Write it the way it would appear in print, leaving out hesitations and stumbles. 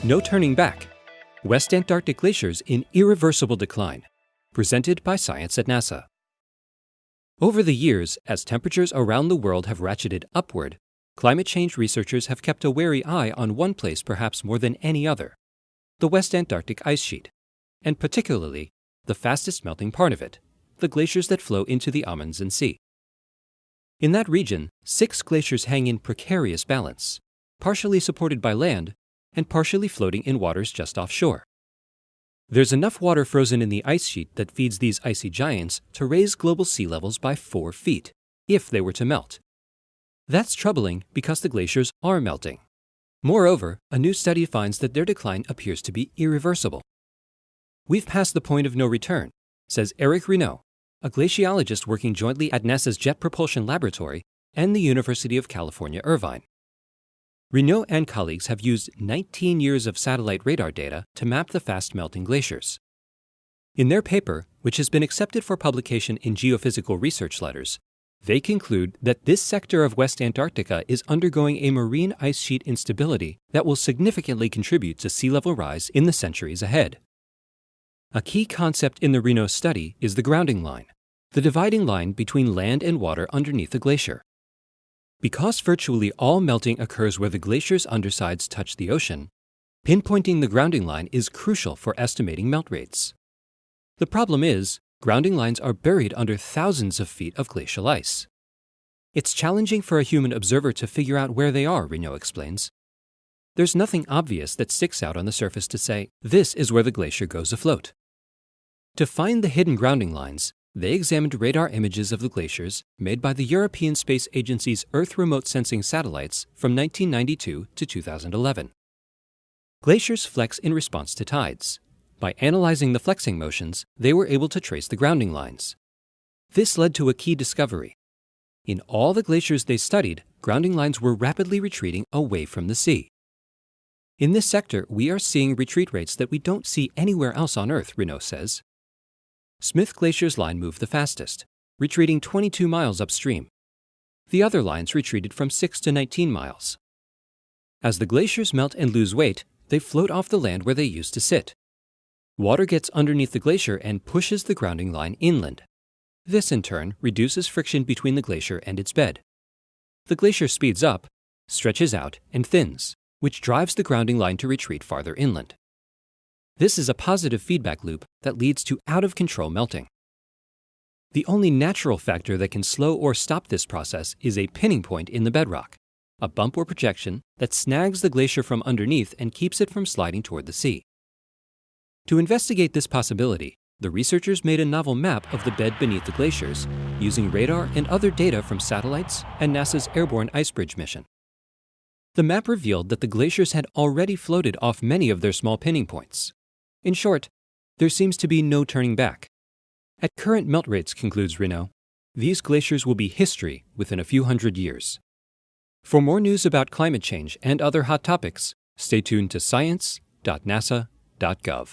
No Turning Back, West Antarctic Glaciers in Irreversible Decline, presented by Science at NASA. Over the years, as temperatures around the world have ratcheted upward, climate change researchers have kept a wary eye on one place perhaps more than any other, the West Antarctic Ice Sheet, and particularly the fastest melting part of it, the glaciers that flow into the Amundsen Sea. In that region, 6 glaciers hang in precarious balance, partially supported by land and partially floating in waters just offshore. There's enough water frozen in the ice sheet that feeds these icy giants to raise global sea levels by 4 feet, if they were to melt. That's troubling because the glaciers are melting. Moreover, a new study finds that their decline appears to be irreversible. We've passed the point of no return, says Eric Renaud, a glaciologist working jointly at NASA's Jet Propulsion Laboratory and the University of California, Irvine. Renaud and colleagues have used 19 years of satellite radar data to map the fast-melting glaciers. In their paper, which has been accepted for publication in geophysical research letters, they conclude that this sector of West Antarctica is undergoing a marine ice sheet instability that will significantly contribute to sea level rise in the centuries ahead. A key concept in the Renaud study is the grounding line, the dividing line between land and water underneath the glacier. Because virtually all melting occurs where the glacier's undersides touch the ocean, pinpointing the grounding line is crucial for estimating melt rates. The problem is, grounding lines are buried under thousands of feet of glacial ice. It's challenging for a human observer to figure out where they are, Renaud explains. There's nothing obvious that sticks out on the surface to say, this is where the glacier goes afloat. To find the hidden grounding lines, they examined radar images of the glaciers made by the European Space Agency's Earth remote sensing satellites from 1992 to 2011. Glaciers flex in response to tides. By analyzing the flexing motions, they were able to trace the grounding lines. This led to a key discovery. In all the glaciers they studied, grounding lines were rapidly retreating away from the sea. In this sector, we are seeing retreat rates that we don't see anywhere else on Earth, Renaud says. Smith Glacier's line moved the fastest, retreating 22 miles upstream. The other lines retreated from 6 to 19 miles. As the glaciers melt and lose weight, they float off the land where they used to sit. Water gets underneath the glacier and pushes the grounding line inland. This, in turn, reduces friction between the glacier and its bed. The glacier speeds up, stretches out, and thins, which drives the grounding line to retreat farther inland. This is a positive feedback loop that leads to out-of-control melting. The only natural factor that can slow or stop this process is a pinning point in the bedrock, a bump or projection that snags the glacier from underneath and keeps it from sliding toward the sea. To investigate this possibility, the researchers made a novel map of the bed beneath the glaciers using radar and other data from satellites and NASA's Airborne Ice Bridge mission. The map revealed that the glaciers had already floated off many of their small pinning points. In short, there seems to be no turning back. At current melt rates, concludes Renaud, these glaciers will be history within a few hundred years. For more news about climate change and other hot topics, stay tuned to science.nasa.gov.